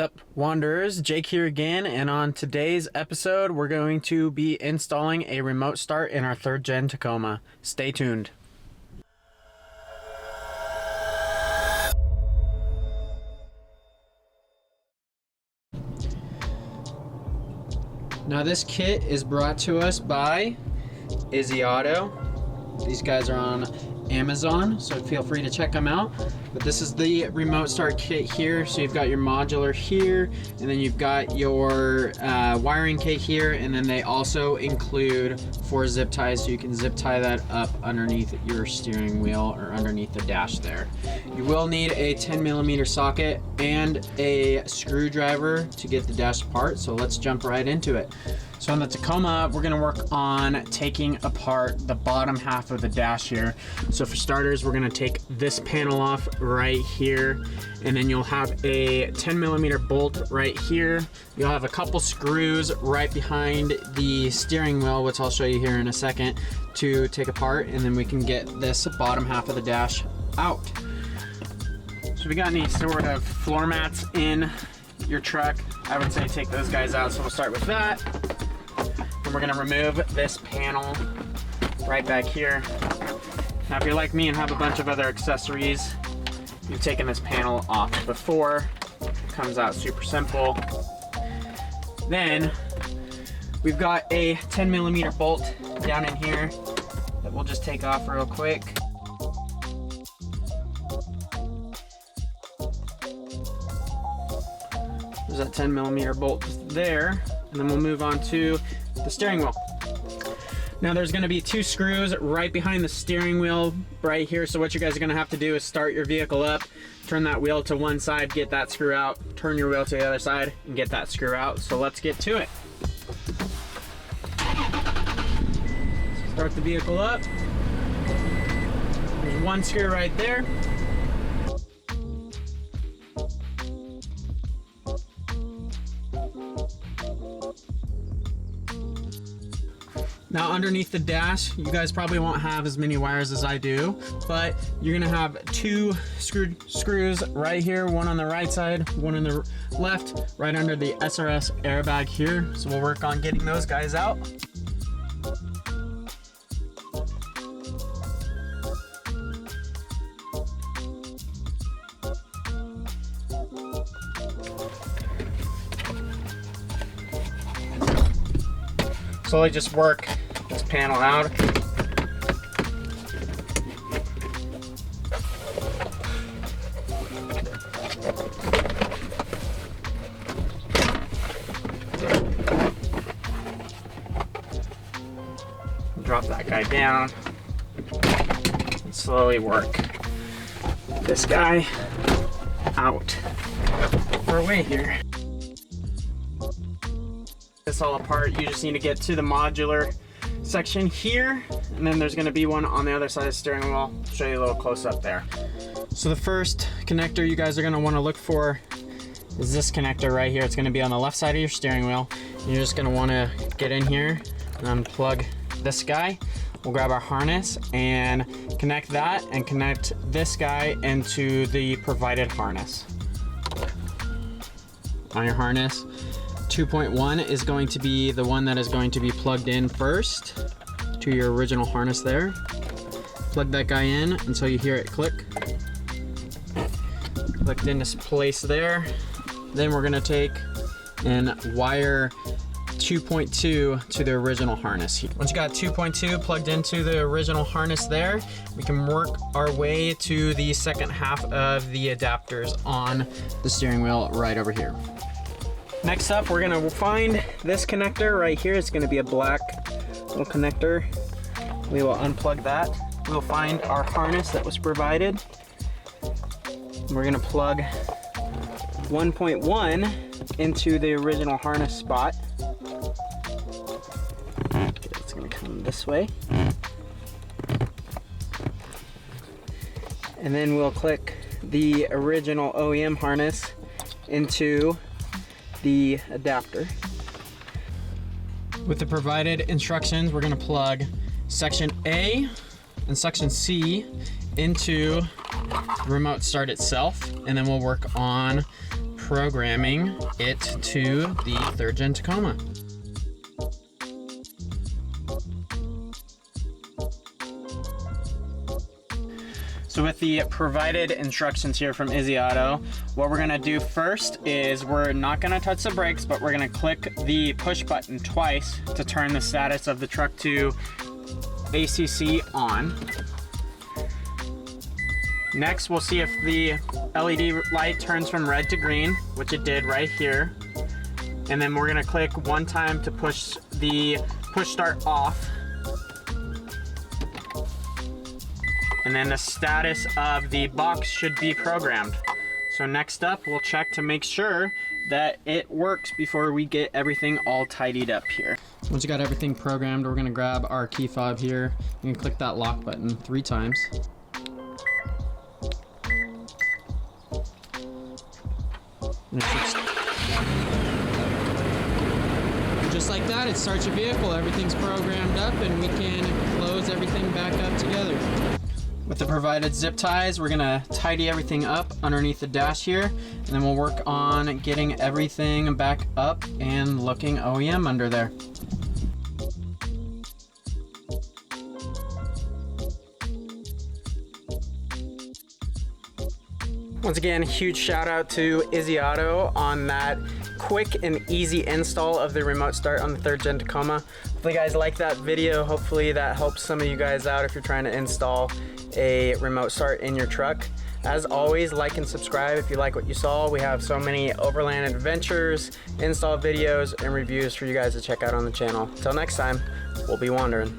up, Wanderers? Jake here again, and on today's episode we're going to be installing a remote start in our 3rd Gen Tacoma. Stay tuned. Now this kit is brought to us by ISSYAUTO. These guys are on Amazon, so feel free to check them out. But this is the remote start kit here. So you've got your modular here, and then you've got your wiring kit here, and then they also include 4 zip ties, so you can zip tie that up underneath your steering wheel or underneath the dash there. You will need a 10mm socket and a screwdriver to get the dash apart, so let's jump right into it. So on the Tacoma, we're gonna work on taking apart the bottom half of the dash here. So for starters, we're gonna take this panel off right here, and then you'll have a 10mm bolt right here. You'll have a couple screws right behind the steering wheel, which I'll show you here in a second, to take apart, and then we can get this bottom half of the dash out. So if you got any sort of floor mats in your truck, I would say take those guys out. So we'll start with that. And we're gonna remove this panel right back here. Now if you're like me and have a bunch of other accessories, you've taken this panel off before. It comes out super simple. Then we've got a 10mm bolt down in here that we'll just take off real quick. There's that 10mm bolt there, and then we'll move on to the steering wheel. Now there's going to be 2 screws right behind the steering wheel right here, so what you guys are going to have to do is start your vehicle up, turn that wheel to one side, get that screw out, turn your wheel to the other side, and get that screw out. So let's get to it. Start the vehicle up. There's 1 screw right there. Now underneath the dash, you guys probably won't have as many wires as I do, but you're gonna have 2 screws right here, one on the right side, one on the left, right under the SRS airbag here. So we'll work on getting those guys out. Slowly just work this panel out. Drop that guy down and slowly work this guy out our way here. This all apart, you just need to get to the modular section here, and then there's going to be one on the other side of the steering wheel. I'll show you a little close up there. So the first connector you guys are going to want to look for is this connector right here. It's going to be on the left side of your steering wheel. You're just going to want to get in here and unplug this guy. We'll grab our harness and connect that, and connect this guy into the provided harness. On your harness, 2.1 is going to be the one that is going to be plugged in first to your original harness there. Plug that guy in until you hear it click. Clicked into place there. Then we're gonna take and wire 2.2 to the original harness. Once you got 2.2 plugged into the original harness there, we can work our way to the second half of the adapters on the steering wheel right over here. Next up, we're gonna find this connector right here. It's gonna be a black little connector. We will unplug that. We'll find our harness that was provided. We're gonna plug 1.1 into the original harness spot. It's gonna come this way. And then we'll click the original OEM harness into the adapter. With the provided instructions, we're going to plug section A and section C into the remote start itself, and then we'll work on programming it to the 3rd Gen Tacoma. So with the provided instructions here from ISSYAUTO, what we're gonna do first is we're not gonna touch the brakes, but we're gonna click the push button twice to turn the status of the truck to ACC on. Next, we'll see if the LED light turns from red to green, which it did right here. And then we're gonna click one time to push the push start off. And then the status of the box should be programmed. So next up, we'll check to make sure that it works before we get everything all tidied up here. Once you got everything programmed, we're gonna grab our key fob here. You can click that lock button 3 times. And just like that, it starts your vehicle. Everything's programmed up and we can close everything back up together. With the provided zip ties, we're gonna tidy everything up underneath the dash here, and then we'll work on getting everything back up and looking OEM under there. Once again, huge shout out to ISSYAUTO on that quick and easy install of the remote start on the 3rd Gen Tacoma. Hopefully you guys like that video. Hopefully that helps some of you guys out if you're trying to install a remote start in your truck. As always, like and subscribe if you like what you saw. We have so many overland adventures, install videos, and reviews for you guys to check out on the channel. Till next time, we'll be wandering.